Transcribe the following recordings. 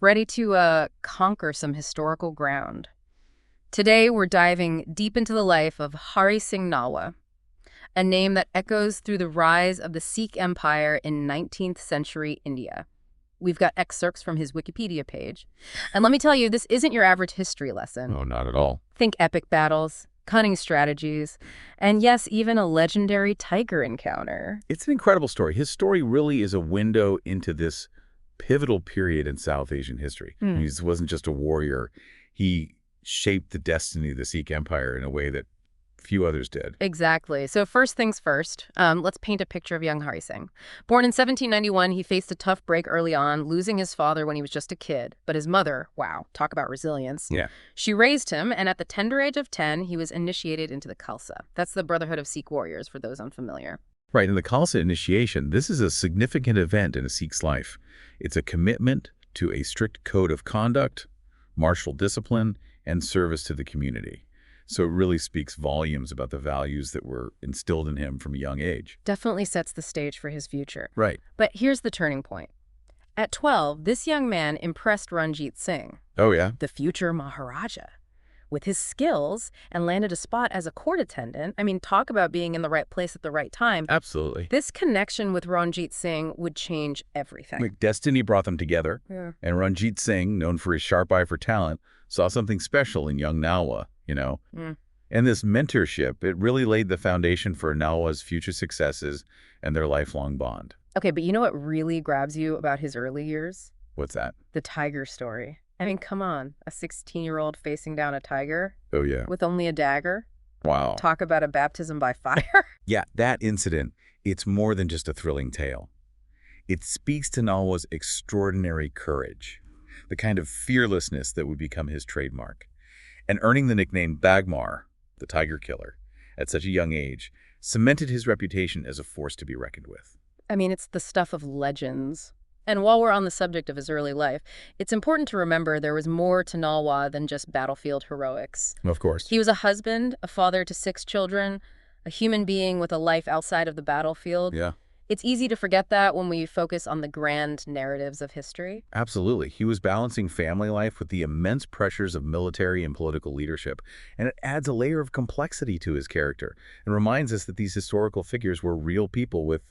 ready to conquer some historical ground. Today, we're diving deep into the life of Hari Singh Nalwa, a name that echoes through the rise of the Sikh Empire in 19th century India. We've got excerpts from his Wikipedia page. And let me tell you, this isn't your average history lesson. Oh, not at all. Think epic battles, cunning strategies, and yes, even a legendary tiger encounter. It's an incredible story. His story really is a window into this pivotal period in South Asian history. He wasn't just a warrior. He shaped the destiny of the Sikh Empire in a way that few others did. Exactly. So first things first, let's paint a picture of young Hari Singh. Born in 1791, he faced a tough break early on, losing his father when he was just a kid. But his mother, wow, talk about resilience. Yeah. She raised him, and at the tender age of 10, he was initiated into the Khalsa. That's the Brotherhood of Sikh Warriors, for those unfamiliar. Right, in the Khalsa initiation, this is a significant event in a Sikh's life. It's a commitment to a strict code of conduct, martial discipline, and service to the community. So it really speaks volumes about the values that were instilled in him from a young age. Definitely sets the stage for his future. Right. But here's the turning point. At 12, this young man impressed Ranjit Singh, Oh, yeah? the future Maharaja, with his skills and landed a spot as a court attendant. I mean, talk about being in the right place at the right time. Absolutely. This connection with Ranjit Singh would change everything. Like, destiny brought them together, Yeah. and Ranjit Singh, known for his sharp eye for talent, saw something special in young Nalwa, you know? And this mentorship, it really laid the foundation for Nalwa's future successes and their lifelong bond. Okay, but you know what really grabs you about his early years? What's that? The tiger story. I mean, come on, a 16-year-old facing down a tiger Oh, yeah. with only a dagger? Wow. Talk about a baptism by fire. Yeah, that incident, it's more than just a thrilling tale. It speaks to Nalwa's extraordinary courage, the kind of fearlessness that would become his trademark. And earning the nickname Bagmar, the tiger killer, at such a young age, cemented his reputation as a force to be reckoned with. I mean, it's the stuff of legends. And while we're on the subject of his early life, it's important to remember there was more to Nalwa than just battlefield heroics. Of course. He was a husband, a father to 6 children, a human being with a life outside of the battlefield. Yeah. It's easy to forget that when we focus on the grand narratives of history. Absolutely. He was balancing family life with the immense pressures of military and political leadership, and it adds a layer of complexity to his character and reminds us that these historical figures were real people with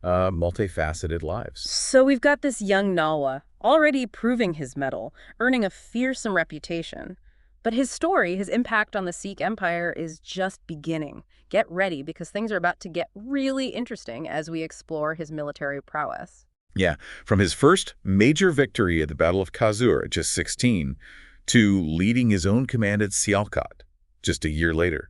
multifaceted lives. So we've got this young Nalwa, already proving his mettle, earning a fearsome reputation. But his story, his impact on the Sikh Empire is just beginning. Get ready, because things are about to get really interesting as we explore his military prowess. Yeah, from his first major victory at the Battle of Khazur at just 16 to leading his own command at Sialkot just a year later.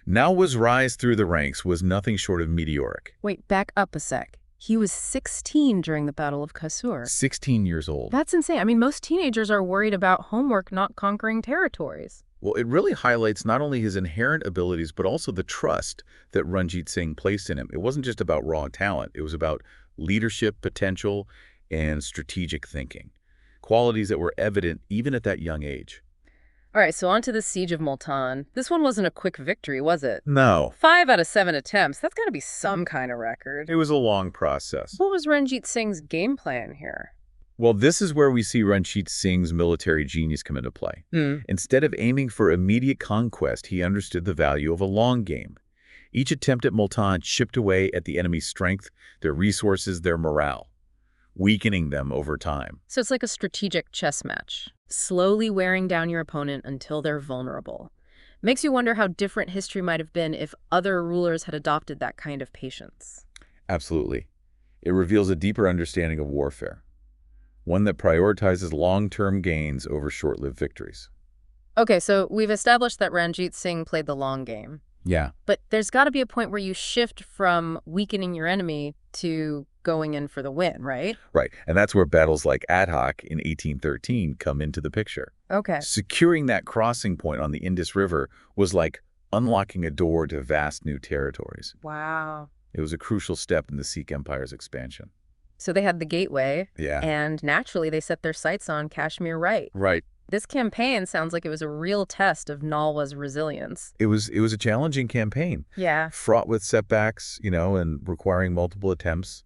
Nalwa's rise through the ranks was nothing short of meteoric. Wait, back up a sec. He was 16 during the Battle of Khazur. 16 years old. That's insane. I mean, most teenagers are worried about homework, not conquering territories. Well, it really highlights not only his inherent abilities, but also the trust that Ranjit Singh placed in him. It wasn't just about raw talent. It was about leadership potential and strategic thinking, qualities that were evident even at that young age. All right, so on to the Siege of Multan. This one wasn't a quick victory, was it? No. 5 out of 7 attempts. That's got to be some kind of record. It was a long process. What was Ranjit Singh's game plan here? Well, this is where we see Ranjit Singh's military genius come into play. Instead of aiming for immediate conquest, he understood the value of a long game. Each attempt at Multan chipped away at the enemy's strength, their resources, their morale, weakening them over time. So it's like a strategic chess match, slowly wearing down your opponent until they're vulnerable. Makes you wonder how different history might have been if other rulers had adopted that kind of patience. Absolutely. It reveals a deeper understanding of warfare, one that prioritizes long-term gains over short-lived victories. Okay, so we've established that Ranjit Singh played the long game. Yeah. But there's got to be a point where you shift from weakening your enemy to going in for the win, right? Right. And that's where battles like Ad Hoc in 1813 come into the picture. Okay. Securing that crossing point on the Indus River was like unlocking a door to vast new territories. Wow. It was a crucial step in the Sikh Empire's expansion. So they had the gateway, Yeah. and naturally they set their sights on Kashmir right. Right. This campaign sounds like it was a real test of Nalwa's resilience. It was a challenging campaign, Yeah. fraught with setbacks, and requiring multiple attempts.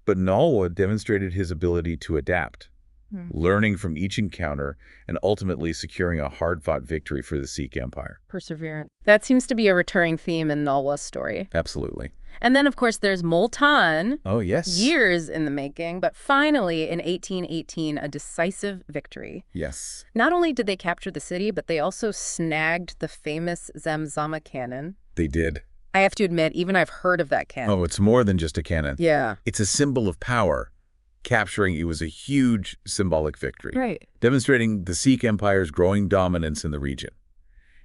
But Nalwa demonstrated his ability to adapt, Hmm. learning from each encounter and ultimately securing a hard-fought victory for the Sikh Empire. Perseverance. That seems to be a recurring theme in Nalwa's story. Absolutely. And then, of course, there's Multan, Oh, yes. years in the making, but finally, in 1818, a decisive victory. Yes. Not only did they capture the city, but they also snagged the famous Zamzama cannon. They did. I have to admit, even I've heard of that cannon. Oh, it's more than just a cannon. Yeah. It's a symbol of power. Capturing it was a huge symbolic victory, Right. demonstrating the Sikh Empire's growing dominance in the region.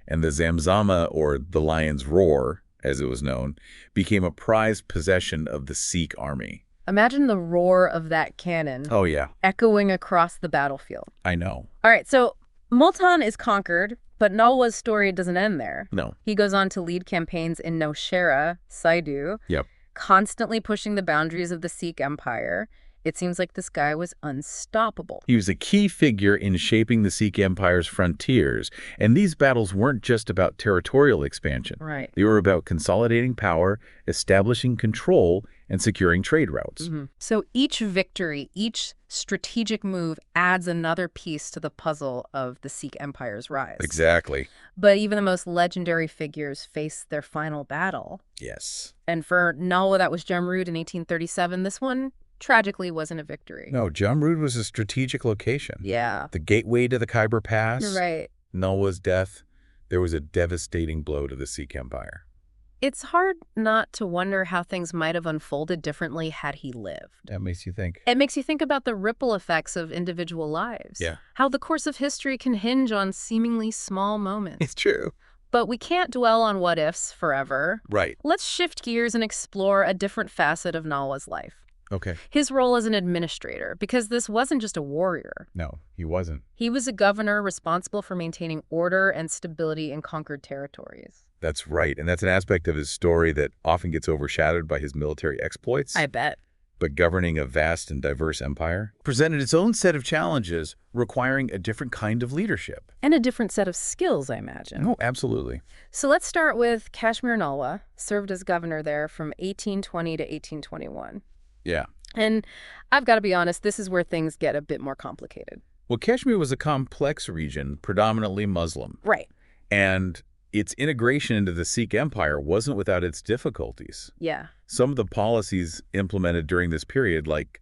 And the Zamzama, or the Lion's Roar, as it was known, became a prized possession of the Sikh army. Imagine the roar of that cannon Oh, yeah. echoing across the battlefield. I know. All right, so Multan is conquered, but Nalwa's story doesn't end there. No. He goes on to lead campaigns in Nowshera, Saidu, Yep. constantly pushing the boundaries of the Sikh Empire. It seems like this guy was unstoppable. He was a key figure in shaping the Sikh Empire's frontiers, and these battles weren't just about territorial expansion. Right. They were about consolidating power, establishing control, and securing trade routes. So each victory, each strategic move adds another piece to the puzzle of the Sikh Empire's rise. Exactly. But even the most legendary figures face their final battle. Yes. And for Nalwa, that was Jamrud in 1837. This one tragically wasn't a victory. No, Jamrud was a strategic location. Yeah. The gateway to the Khyber Pass. You're right. Nalwa's death, there was a devastating blow to the Sikh Empire. It's hard not to wonder how things might have unfolded differently had he lived. That makes you think. It makes you think about the ripple effects of individual lives. Yeah. How the course of history can hinge on seemingly small moments. It's true. But we can't dwell on what-ifs forever. Right. Let's shift gears and explore a different facet of Nalwa's life. Okay. His role as an administrator, because this wasn't just a warrior. No, he wasn't. He was a governor responsible for maintaining order and stability in conquered territories. That's right. And that's an aspect of his story that often gets overshadowed by his military exploits. I bet. But governing a vast and diverse empire presented its own set of challenges, requiring a different kind of leadership. And a different set of skills, I imagine. Oh, absolutely. So let's start with Kashmir Nalwa, served as governor there from 1820 to 1821. Yeah. And I've got to be honest, this is where things get a bit more complicated. Well, Kashmir was a complex region, predominantly Muslim. Right. And its integration into the Sikh Empire wasn't without its difficulties. Yeah. Some of the policies implemented during this period, like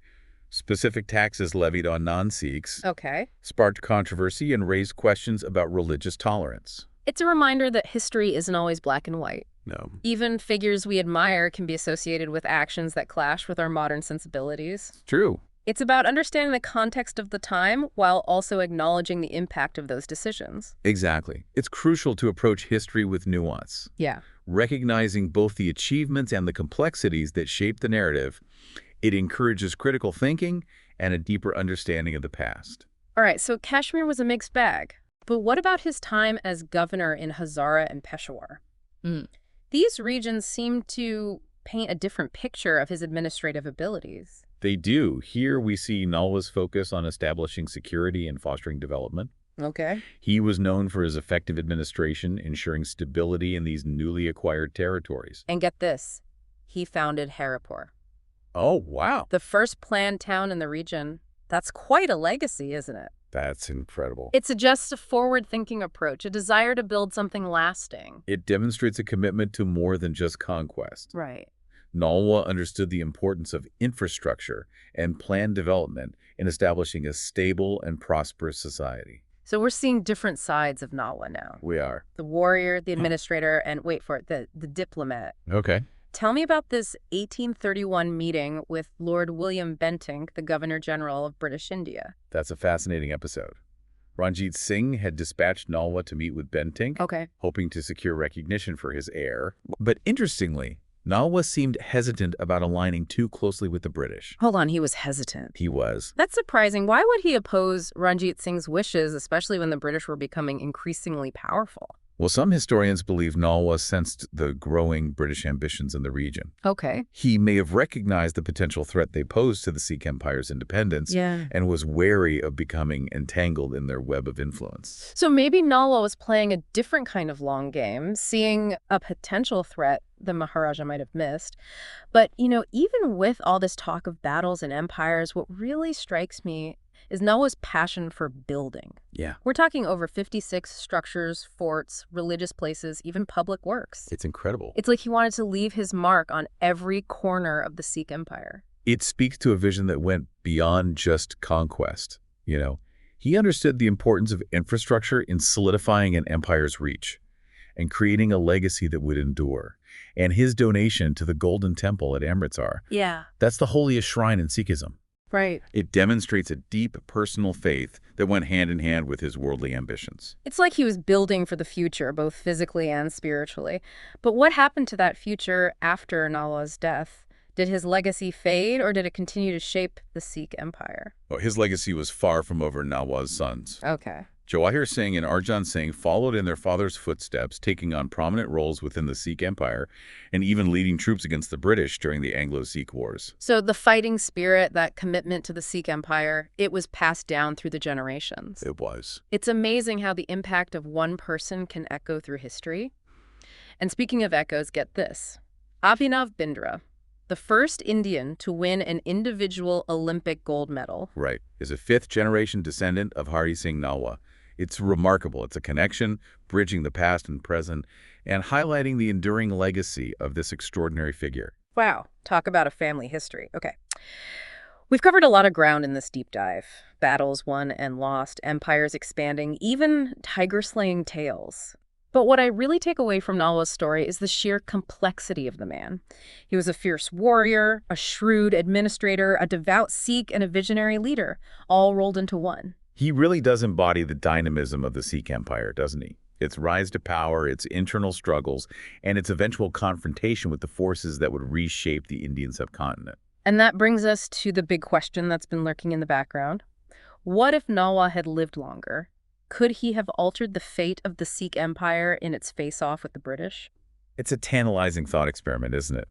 specific taxes levied on non-Sikhs, Okay. sparked controversy and raised questions about religious tolerance. It's a reminder that history isn't always black and white. No. Even figures we admire can be associated with actions that clash with our modern sensibilities. True. It's about understanding the context of the time while also acknowledging the impact of those decisions. Exactly. It's crucial to approach history with nuance, Yeah. recognizing both the achievements and the complexities that shape the narrative. It encourages critical thinking and a deeper understanding of the past. All right, so Kashmir was a mixed bag. But what about his time as governor in Hazara and Peshawar? These regions seem to paint a different picture of his administrative abilities. They do. Here we see Nalwa's focus on establishing security and fostering development. Okay. He was known for his effective administration, ensuring stability in these newly acquired territories. And get this, he founded Haripur, Oh, wow. the first planned town in the region. That's quite a legacy, isn't it? That's incredible. It suggests a forward-thinking approach, a desire to build something lasting. It demonstrates a commitment to more than just conquest. Right. Nalwa understood the importance of infrastructure and planned development in establishing a stable and prosperous society. So we're seeing different sides of Nalwa now. We are. The warrior, the administrator, and wait for it, the diplomat. Okay. Tell me about this 1831 meeting with Lord William Bentinck, the Governor General of British India. That's a fascinating episode. Ranjit Singh had dispatched Nalwa to meet with Bentinck, Okay. hoping to secure recognition for his heir. But interestingly, Nalwa seemed hesitant about aligning too closely with the British. Hold on, he was hesitant. He was. That's surprising. Why would he oppose Ranjit Singh's wishes, especially when the British were becoming increasingly powerful? Well, some historians believe Nalwa sensed the growing British ambitions in the region. Okay. He may have recognized the potential threat they posed to the Sikh Empire's independence Yeah. and was wary of becoming entangled in their web of influence. So maybe Nalwa was playing a different kind of long game, seeing a potential threat the Maharaja might have missed. But, even with all this talk of battles and empires, what really strikes me is Nalwa's passion for building. Yeah, We're talking over 56 structures, forts, religious places, even public works. it's incredible. It's like he wanted to leave his mark on every corner of the Sikh Empire. It speaks to a vision that went beyond just conquest. He understood the importance of infrastructure in solidifying an empire's reach and creating a legacy that would endure. And his donation to the Golden Temple at Amritsar, Yeah. that's the holiest shrine in Sikhism. Right. It demonstrates a deep personal faith that went hand in hand with his worldly ambitions. It's like he was building for the future, both physically and spiritually. But what happened to that future after Nalwa's death? Did his legacy fade, or did it continue to shape the Sikh Empire? Well, his legacy was far from over Nalwa's sons. Okay. Jawahir Singh and Arjan Singh followed in their father's footsteps, taking on prominent roles within the Sikh Empire and even leading troops against the British during the Anglo-Sikh Wars. So the fighting spirit, that commitment to the Sikh Empire, it was passed down through the generations. It was. It's amazing how the impact of one person can echo through history. And speaking of echoes, get this. Abhinav Bindra, the first Indian to win an individual Olympic gold medal. Right. Is a fifth-generation descendant of Hari Singh Nalwa. It's remarkable. It's a connection, bridging the past and present, and highlighting the enduring legacy of this extraordinary figure. Wow, talk about a family history. Okay. We've covered a lot of ground in this deep dive. Battles won and lost, empires expanding, even tiger-slaying tales. But what I really take away from Nalwa's story is the sheer complexity of the man. He was a fierce warrior, a shrewd administrator, a devout Sikh, and a visionary leader, all rolled into one. He really does embody the dynamism of the Sikh Empire, doesn't he? Its rise to power, its internal struggles, and its eventual confrontation with the forces that would reshape the Indian subcontinent. And that brings us to the big question that's been lurking in the background. What if Nalwa had lived longer? Could he have altered the fate of the Sikh Empire in its face-off with the British? It's a tantalizing thought experiment, isn't it?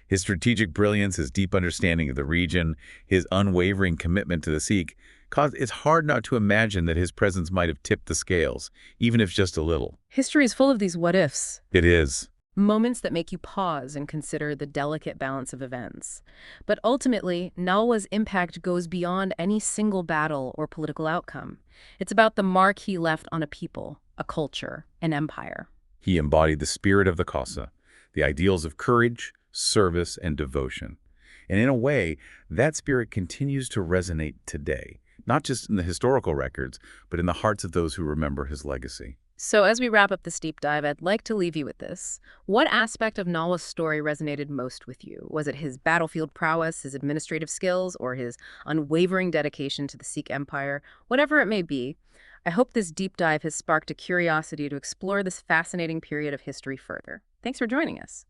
His strategic brilliance, his deep understanding of the region, his unwavering commitment to the Sikh, it's hard not to imagine that his presence might have tipped the scales, even if just a little. History is full of these what-ifs. It is. Moments that make you pause and consider the delicate balance of events. But ultimately, Nalwa's impact goes beyond any single battle or political outcome. It's about the mark he left on a people, a culture, an empire. He embodied the spirit of the Khalsa, the ideals of courage, service, and devotion. And in a way, that spirit continues to resonate today, not just in the historical records, but in the hearts of those who remember his legacy. So as we wrap up this deep dive, I'd like to leave you with this. What aspect of Nalwa's story resonated most with you? Was it his battlefield prowess, his administrative skills, or his unwavering dedication to the Sikh Empire? Whatever it may be, I hope this deep dive has sparked a curiosity to explore this fascinating period of history further. Thanks for joining us.